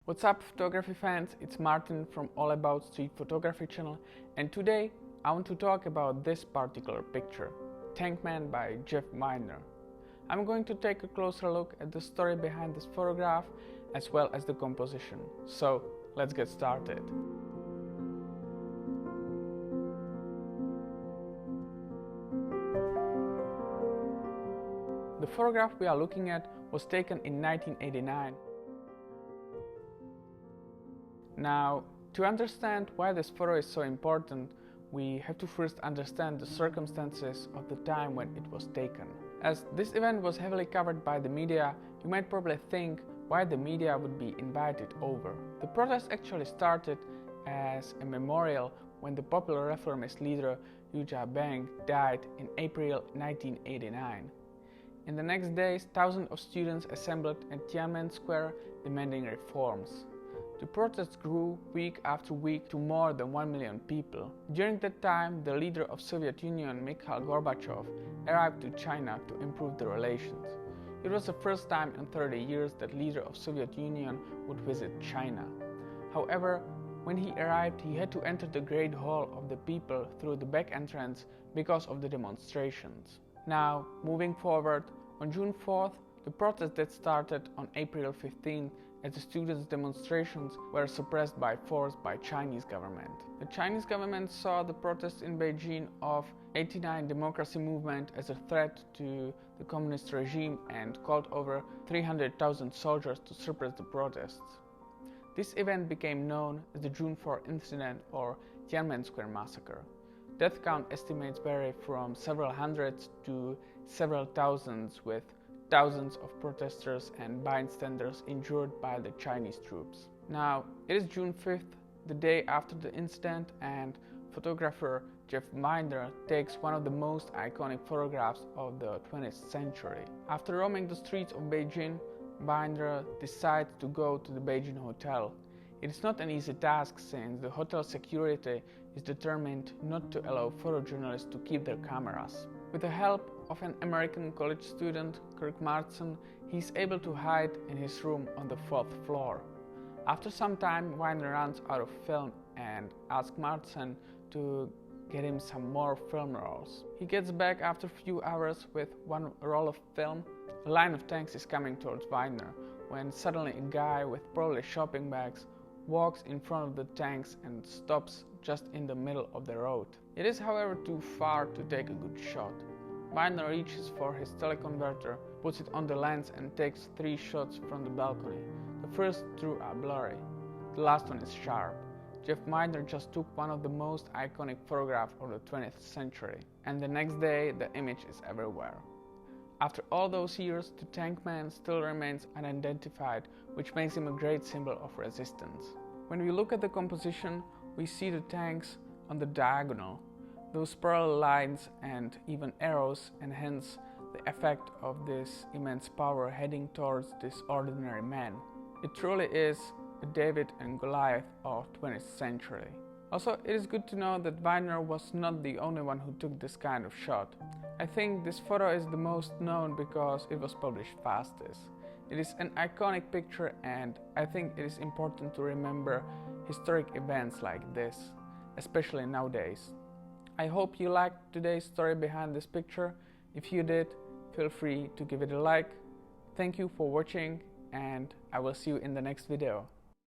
What's up, photography fans? It's Martin from All About Street Photography channel, and today I want to talk about this particular picture, Tankman by Jeff Widener. I'm going to take a closer look at the story behind this photograph as well as the composition. So let's get started. The photograph we are looking at was taken in 1989. Now, to understand why this photo is so important, we have to first understand the circumstances of the time when it was taken. As this event was heavily covered by the media, you might probably think why the media would be invited over. The protest actually started as a memorial when the popular reformist leader Liu Xiaobang died in April 1989. In the next days, thousands of students assembled at Tiananmen Square demanding reforms. The protests grew week after week to more than 1 million people. During that time, the leader of Soviet Union, Mikhail Gorbachev, arrived to China to improve the relations. It was the first time in 30 years that leader of Soviet Union would visit China. However, when he arrived, he had to enter the Great Hall of the People through the back entrance because of the demonstrations. Now, moving forward, on June 4th, the protests that started on April 15th as the students' demonstrations were suppressed by force by Chinese government. The Chinese government saw the protests in Beijing of '89 democracy movement as a threat to the communist regime and called over 300,000 soldiers to suppress the protests. This event became known as the June 4 incident or Tiananmen Square massacre. Death count estimates vary from several hundreds to several thousands, with thousands of protesters and bystanders injured by the Chinese troops. Now, it is June 5th, the day after the incident, and photographer Jeff Widener takes one of the most iconic photographs of the 20th century. After roaming the streets of Beijing, Widener decides to go to the Beijing hotel. It is not an easy task since the hotel security is determined not to allow photojournalists to keep their cameras. With the help of an American college student, Kirk Martson, he is able to hide in his room on the 4th floor. After some time, Widener runs out of film and asks Martson to get him some more film rolls. He gets back after a few hours with one roll of film. A line of tanks is coming towards Widener when suddenly a guy with probably shopping bags walks in front of the tanks and stops just in the middle of the road. It is, however, too far to take a good shot. Widener reaches for his teleconverter, puts it on the lens and takes 3 shots from the balcony. The first 2 are blurry, the last one is sharp. Jeff Widener just took one of the most iconic photographs of the 20th century, and the next day the image is everywhere. After all those years, the Tankman still remains unidentified, which makes him a great symbol of resistance. When we look at the composition, we see the tanks on the diagonal. Those parallel lines and even arrows enhance the effect of this immense power heading towards this ordinary man. It truly is a David and Goliath of 20th century. Also, it is good to know that Widener was not the only one who took this kind of shot. I think this photo is the most known because it was published fastest. It is an iconic picture, and I think it is important to remember historic events like this, especially nowadays. I hope you liked today's story behind this picture. If you did, feel free to give it a like. Thank you for watching, and I will see you in the next video.